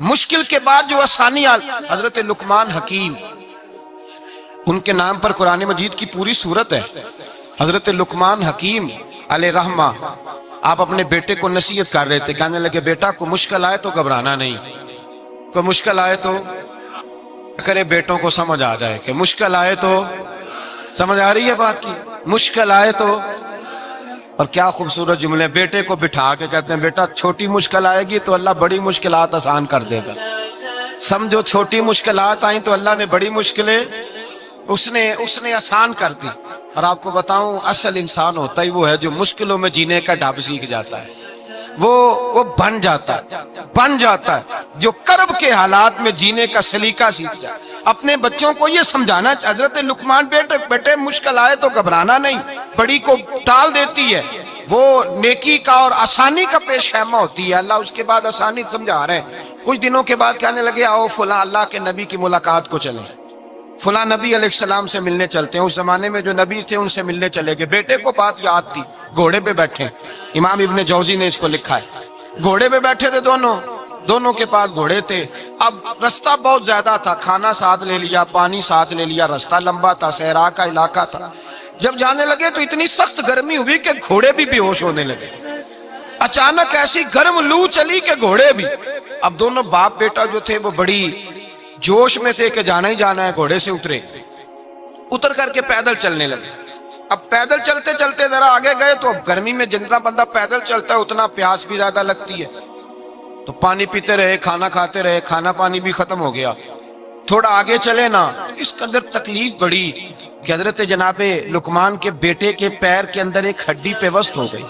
مشکل کے بعد جو آسانی حضرت لقمان حکیم، ان کے نام پر قرآن مجید کی پوری سورت ہے۔ حضرت لقمان حکیم علیہ رحمہ آپ اپنے بیٹے کو نصیحت کر رہے تھے، کہنے لگے بیٹا کو مشکل آئے تو گھبرانا نہیں، کوئی مشکل آئے تو کرے بیٹوں کو سمجھ آ جائے کہ مشکل آئے تو سمجھ آ رہی ہے بات کی، مشکل آئے تو۔ اور کیا خوبصورت جملے، بیٹے کو بٹھا کے کہتے ہیں بیٹا چھوٹی مشکل آئے گی تو اللہ بڑی مشکلات آسان کر دے گا، سمجھو چھوٹی مشکلات آئیں تو اللہ نے بڑی مشکلیں اس نے آسان کر دی۔ اور آپ کو بتاؤں اصل انسان ہوتا ہی وہ ہے جو مشکلوں میں جینے کا ڈھب سیکھ جاتا ہے، وہ بن جاتا ہے جو کرب کے حالات میں جینے کا سلیقہ سیکھ جائے۔ اپنے بچوں کو یہ سمجھانا، حضرت لقمان بیٹے مشکل آئے تو گھبرانا نہیں، بڑی کو ٹال دیتی ہے، وہ نیکی کا اور آسانی کا پیش خیمہ ہوتی ہے۔ اللہ اس کے بعد آسانی سمجھا رہے ہیں۔ کچھ دنوں کے بعد کہنے لگے آؤ فلاں اللہ کے نبی کی ملاقات کو چلیں، فلاں نبی علیہ السلام سے ملنے چلتے ہیں۔ اس زمانے میں جو نبی تھے ان سے ملنے چلے گئے۔ بیٹے کو بات یاد تھی، گھوڑے پہ بیٹھے، امام ابن جوزی نے اس کو لکھا ہے، گھوڑے پہ بیٹھے تھے دونوں کے پاس گھوڑے تھے۔ اب رستہ بہت زیادہ تھا، کھانا ساتھ لے لیا، پانی ساتھ لے لیا، رستہ لمبا تھا، صحرا کا علاقہ تھا۔ جب جانے لگے تو اتنی سخت گرمی ہوئی کہ گھوڑے بھی بے ہوش ہونے لگے، اچانک ایسی گرم لو چلی کہ گھوڑے بھی۔ اب دونوں باپ بیٹا جو تھے وہ بڑی جوش میں تھے کہ جانا ہی جانا ہے، گھوڑے سے اتر کر کے پیدل چلنے لگے۔ اب پیدل چلتے چلتے ذرا آگے گئے تو اب گرمی میں جتنا بندہ پیدل چلتا ہے اتنا پیاس بھی زیادہ لگتی ہے، تو پانی پیتے رہے، کھانا کھاتے رہے، کھانا پانی بھی ختم ہو گیا۔ تھوڑا آگے چلے نا، اس کے اندر تکلیف بڑی کہ حضرت جناب لقمان کے بیٹے کے پیر کے اندر ایک ہڈی پیوست ہو گئی،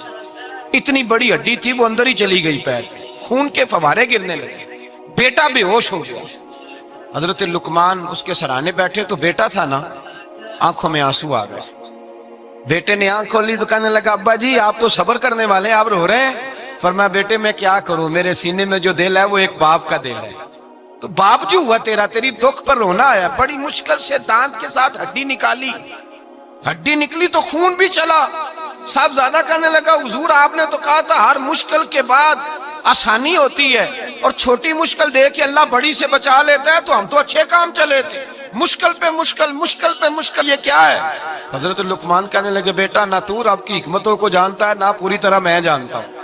اتنی بڑی ہڈی تھی وہ اندر ہی چلی گئی، پیر خون کے فوارے گرنے لگے، بیٹا بے ہوش ہو گیا۔ حضرت لقمان اس کے سرانے بیٹھے تو بیٹا تھا نا، آنکھوں میں آنسو آ گئے۔ بیٹے نے آنکھ کھولی تو کہنے لگا ابا جی آپ تو صبر کرنے والے ہیں، آپ رو رہے ہیں۔ فرمایا بیٹے میں کیا کروں، میرے سینے میں جو دل ہے وہ ایک باپ کا دل ہے، تو باپ جو ہوا تیری دکھ پر رونا آیا۔ بڑی مشکل سے دانت کے ساتھ ہڈی نکالی، ہڈی نکلی تو خون بھی چلا۔ صاحب زیادہ کہنے لگا حضور آپ نے تو کہا تھا ہر مشکل کے بعد آسانی ہوتی ہے، اور چھوٹی مشکل دے کے اللہ بڑی سے بچا لیتا ہے، تو ہم تو اچھے کام چلے تھے، مشکل پہ مشکل، مشکل پہ مشکل، یہ کیا ہے؟ حضرت لقمان کہنے لگے بیٹا نہ تو رب کی حکمتوں کو جانتا ہے نہ پوری طرح میں جانتا ہوں،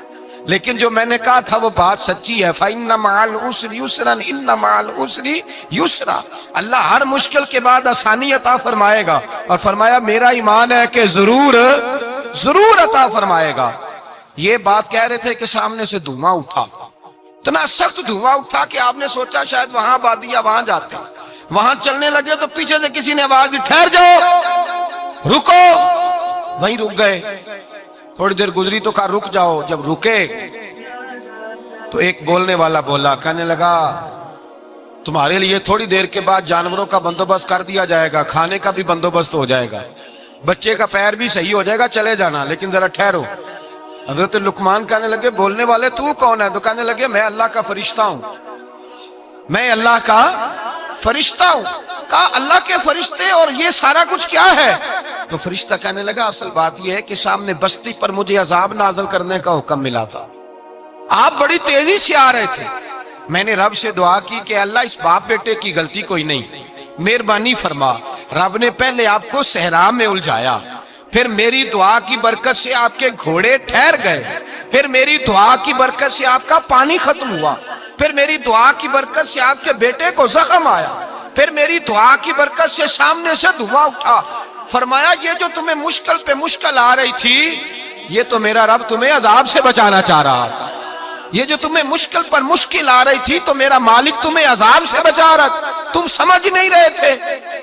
لیکن جو میں نے کہا تھا وہ بات سچی ہے۔ فَإِنَّ مَعَ الْعُسْرِ يُسْرًا إِنَّ مَعَ الْعُسْرِ يُسْرًا، اللہ ہر مشکل کے بعد آسانی عطا فرمائے گا، اور فرمایا میرا ایمان ہے کہ ضرور عطا فرمائے گا۔ یہ بات کہہ رہے تھے کہ سامنے سے دھواں اٹھا، اتنا سخت دھواں اٹھا کہ آپ نے سوچا شاید وہاں بادی یا وہاں جاتے ہیں۔ وہاں چلنے لگے تو پیچھے سے کسی نے آواز دی ٹھہر جاؤ، رکو، وہیں رک گئے۔ تھوڑی دیر گزری تو کہا رک جاؤ، جب رکے تو ایک بولنے والا بولا، کہنے لگا تمہارے لیے تھوڑی دیر کے بعد جانوروں کا بندوبست کر دیا جائے گا، کھانے کا بھی بندوبست ہو جائے گا، بچے کا پیر بھی صحیح ہو جائے گا، چلے جانا لیکن ذرا ٹھہرو۔ حضرت لقمان کہنے لگے بولنے والے تو کون ہے؟ تو کہنے لگے میں اللہ کا فرشتہ ہوں، میں اللہ کا فرشتہ ہوں۔ کہا اللہ کے فرشتے اور یہ سارا کچھ کیا ہے؟ تو فرشتہ کہنے لگا اصل بات یہ ہے کہ سامنے بستی پر مجھے عذاب نازل کرنے کا حکم ملا تھا، آپ بڑی تیزی سے آ رہے تھے، میں نے رب سے دعا کی کہ اللہ اس باپ بیٹے کی غلطی کوئی نہیں، مہربانی فرما۔ رب نے پہلے آپ کو صحرا میں الجھایا، پھر میری دعا کی برکت سے آپ کے گھوڑے ٹھہر گئے، پھر میری دعا کی برکت سے آپ کا پانی ختم ہوا، پھر میری دعا کی برکت سے آپ کے بیٹے کو زخم آیا، پھر میری دعا کی برکت سے سامنے سے دھواں اٹھا۔ فرمایا یہ جو تمہیں مشکل پہ مشکل آ رہی تھی، یہ تو میرا رب تمہیں عذاب سے بچانا چاہ رہا تھا، یہ جو تمہیں مشکل پر مشکل آ رہی تھی تو میرا مالک تمہیں عذاب سے بچا رہا تھا، تم سمجھ نہیں رہے تھے۔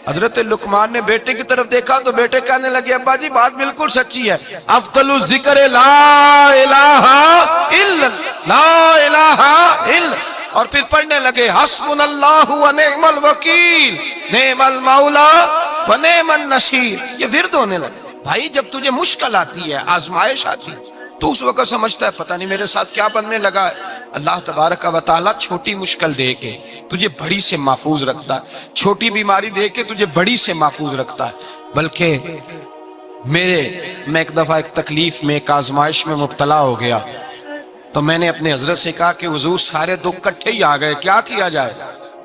حضرت لقمان نے بیٹے کی طرف دیکھا تو بیٹے کہنے لگے ابا جی بات بالکل سچی ہے، افضل الذکر لا الہ الا لا الہ الا، اور پھر پڑھنے لگے حسبنا اللہ و نعم الوکیل نعم المولا و نعم النصیر، یہ ورد ہونے لگے۔ بھائی جب تجھے مشکل آتی ہے، آزمائش آتی ہے، تو اس وقت سمجھتا ہے پتہ نہیں میرے ساتھ کیا بننے لگا ہے۔ اللہ تبارک و تعالیٰ چھوٹی مشکل دے کے تجھے بڑی سے محفوظ رکھتا ہے، چھوٹی بیماری دے کے تجھے بڑی سے محفوظ رکھتا ہے۔ بلکہ میں ایک دفعہ ایک تکلیف میں، ایک آزمائش میں مبتلا ہو گیا، تو میں نے اپنے حضرت سے کہا کہ حضور سارے دکھ کٹھے ہی آ گئے، کیا کیا جائے؟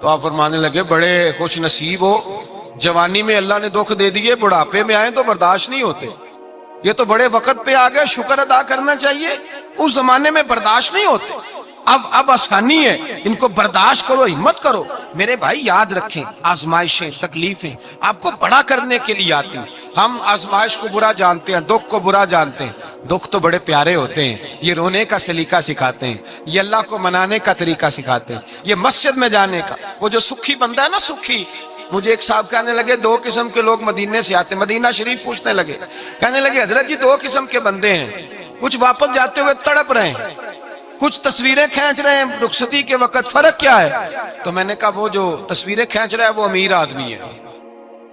تو آپ فرمانے لگے بڑے خوش نصیب ہو، جوانی میں اللہ نے دکھ دے دیے، بڑھاپے میں آئے تو برداشت نہیں ہوتے، یہ تو بڑے وقت پہ آ گئے، شکر ادا کرنا چاہیے، اس زمانے میں برداشت نہیں ہوتے، اب آسانی ہے، ان کو برداشت کرو، ہمت کرو۔ میرے بھائی یاد رکھیں، آزمائشیں تکلیفیں آپ کو بڑا کرنے کے لیے آتی ہیں۔ ہم آزمائش کو برا جانتے ہیں، دکھ کو برا جانتے ہیں، دکھ تو بڑے پیارے ہوتے ہیں، یہ رونے کا سلیقہ سکھاتے ہیں، یہ اللہ کو منانے کا طریقہ سکھاتے ہیں، یہ مسجد میں جانے کا۔ وہ جو سکھی بندہ ہے نا، سکھی، مجھے ایک صاحب کہنے لگے دو قسم کے لوگ مدینے سے آتے ہیں، مدینہ شریف پوچھنے لگے، کہنے لگے حضرت جی دو قسم کے بندے ہیں، کچھ واپس جاتے ہوئے تڑپ رہے ہیں، کچھ تصویریں کھینچ رہے ہیں رخصتی کے وقت، فرق کیا ہے؟ تو میں نے کہا وہ جو تصویریں کھینچ رہا ہے وہ امیر آدمی ہے،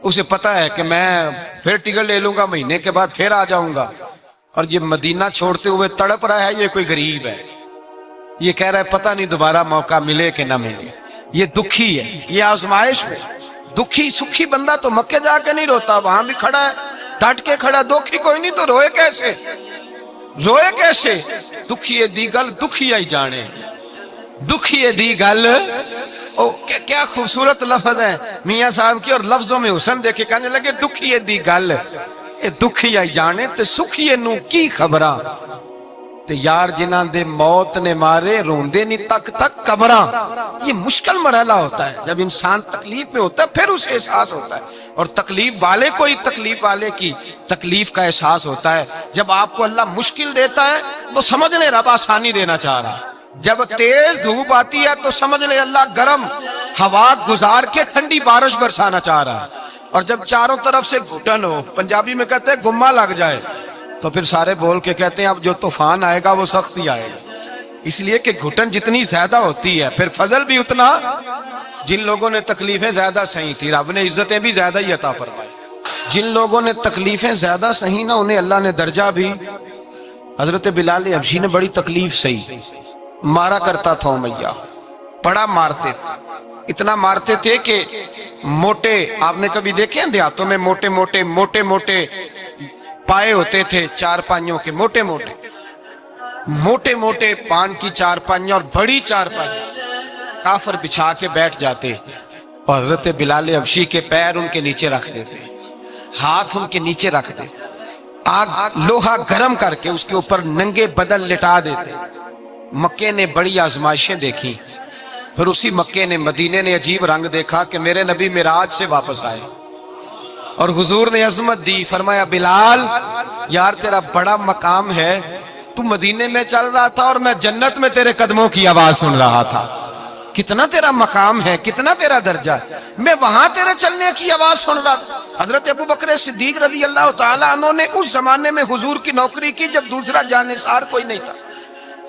اسے پتا ہے کہ میں پھر ٹکٹ لے لوں گا، مہینے کے بعد پھر آ جاؤں گا، اور یہ مدینہ چھوڑتے ہوئے تڑپ رہا ہے، یہ کوئی غریب ہے، یہ کہہ رہا ہے پتہ نہیں دوبارہ موقع ملے کہ نہ ملے، یہ دکھی ہے، یہ آزمائش میں دکھی۔ سکھی بندہ تو مکے جا کے نہیں روتا، وہاں بھی کھڑا ہے ڈٹ کے کھڑا، دکھی کوئی نہیں تو روئے کیسے؟ روئے کیسے؟ دکھیے دی گل دکھیا ہی جانے، دکھیے دی گل، کیا خوبصورت لفظ ہے میاں صاحب کی، اور لفظوں میں حسن دیکھے، کہنے لگے دکھیے دی گل اے دکھیا ہی جانے تے سکھیے نو کی خبراں، تے یار جنہاں دے موت نے مارے روندے نہیں تک تک قبراں۔ یہ مشکل مرحلہ ہوتا ہے، جب انسان تکلیف میں ہوتا ہے پھر اسے احساس ہوتا ہے، اور تکلیف والے کو ہی تکلیف والے کی تکلیف کا احساس ہوتا ہے۔ جب آپ کو اللہ مشکل دیتا ہے تو سمجھ لے رب آسانی دینا چاہ رہا ہے، جب تیز دھوپ آتی ہے تو سمجھ لے اللہ گرم ہوا گزار کے ٹھنڈی بارش برسانا چاہ رہا ہے، اور جب چاروں طرف سے گھٹن ہو، پنجابی میں کہتے ہیں گمہ لگ جائے، تو پھر سارے بول کے کہتے ہیں اب جو طوفان آئے گا وہ سخت ہی آئے گا، اس لیے کہ گھٹن جتنی زیادہ ہوتی ہے پھر فضل بھی اتنا۔ جن لوگوں نے تکلیفیں زیادہ سہی تھی رب نے عزتیں بھی زیادہ ہی عطا فرمائی، جن لوگوں نے تکلیفیں زیادہ سہی نا انہیں اللہ نے درجہ بھی۔ حضرت بلال حبشی نے بڑی تکلیف سہی، مارا کرتا تھا امیہ، بڑا مارتے تھے، اتنا مارتے تھے کہ موٹے، آپ نے کبھی دیکھے ہیں دیہاتوں میں موٹے موٹے پائے ہوتے تھے، چار پائیوں کے، موٹے موٹے پان کی چار پائیاں اور بڑی چار پائیاں کافر بچھا کے بیٹھ جاتے، اور حضرت بلال حبشی کے پیر ان کے نیچے رکھ دیتے، ہاتھ ان کے نیچے رکھ دیتے، آگ لوہا گرم کر کے اس کے اوپر ننگے بدن لٹا دیتے۔ مکے نے بڑی آزمائشیں دیکھی، پھر اسی مکے نے مدینے نے عجیب رنگ دیکھا کہ میرے نبی معراج سے واپس آئے، اور حضور نے عظمت دی، فرمایا بلال یار تیرا بڑا مقام ہے، تو مدینے میں چل رہا تھا اور میں جنت میں تیرے قدموں کی آواز سن رہا تھا، کتنا تیرا مقام ہے، کتنا تیرا درجہ ہے، میں وہاں تیرے چلنے کی آواز سن رہا تھا۔ حضرت ابو بکر صدیق رضی اللہ تعالیٰ عنہ نے اس زمانے میں حضور کی نوکری کی جب دوسرا جانثار کوئی نہیں تھا،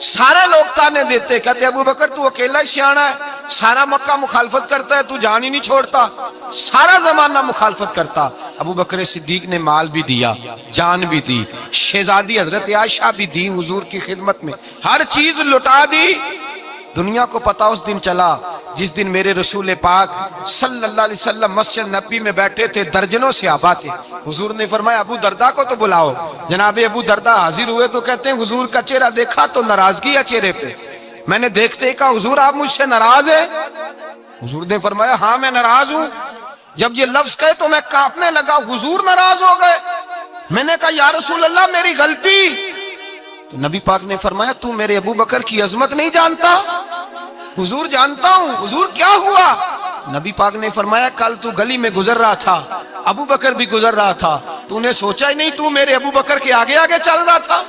سارے لوگ تانے دیتے، کہتے ابو بکر تو اکیلا ہی سیاںا ہے، سارا مکہ مخالفت کرتا ہے، تو جان ہی نہیں چھوڑتا، سارا زمانہ مخالفت کرتا۔ ابو بکر صدیق نے مال بھی دیا، جان بھی دی، شہزادی حضرت عائشہ بھی دی حضور کی خدمت میں، ہر چیز لٹا دی۔ دنیا کو پتا اس دن چلا جس دن میرے رسول پاک صلی اللہ علیہ وسلم مسجد نبی میں بیٹھے تھے، درجنوں صحابہ تھے، حضور نے فرمایا ابو دردہ کو تو بلاؤ۔ جناب ابو دردہ حاضر ہوئے تو کہتے ہیں حضور کا چہرہ دیکھا تو ناراضگی ہے چہرے پہ، میں نے دیکھتے ہی کہا حضور آپ مجھ سے ناراض ہیں؟ حضور نے فرمایا ہاں میں ناراض ہوں۔ جب یہ لفظ کہے تو میں کانپنے لگا، حضور ناراض ہو گئے؟ میں نے کہا یا رسول اللہ میری غلطی۔ تو نبی پاک نے فرمایا تو میرے ابو بکر کی عظمت نہیں جانتا؟ حضور جانتا ہوں۔ حضور کیا ہوا؟ نبی پاک نے فرمایا کل تو گلی میں گزر رہا تھا، ابو بکر بھی گزر رہا تھا، تو نے سوچا ہی نہیں تو میرے ابو بکر کے آگے آگے چل رہا تھا،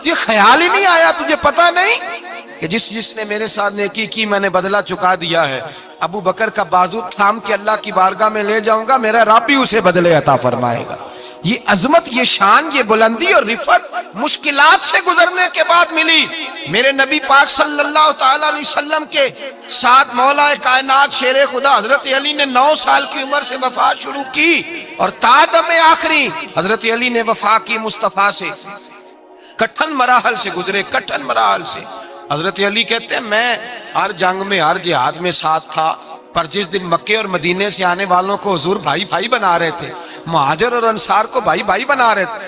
یہ خیال ہی نہیں آیا، تجھے پتا نہیں کہ جس نے میرے ساتھ نیکی کی میں نے بدلہ چکا دیا ہے، ابو بکر کا بازو تھام کے اللہ کی بارگاہ میں لے جاؤں گا، میرا رب بھی اسے بدلے عطا فرمائے گا۔ یہ عظمت، یہ شان، یہ بلندی اور رفعت مشکلات سے گزرنے کے بعد ملی۔ میرے نبی پاک صلی اللہ تعالیٰ علیہ وسلم کے ساتھ مولا کائنات شیر خدا حضرت علی نے 9 سال کی عمر سے وفات شروع کی، اور تا دم آخری حضرت علی نے وفا کی مصطفیٰ سے، کٹھن مراحل سے گزرے، کٹھن مراحل سے۔ حضرت علی کہتے ہیں میں ہر جنگ میں ہر جہاد میں ساتھ تھا، پر جس دن مکے اور مدینے سے آنے والوں کو حضور بھائی بھائی بنا رہے تھے، مہاجر اور انصار کو بھائی بھائی بنا رہے تھے،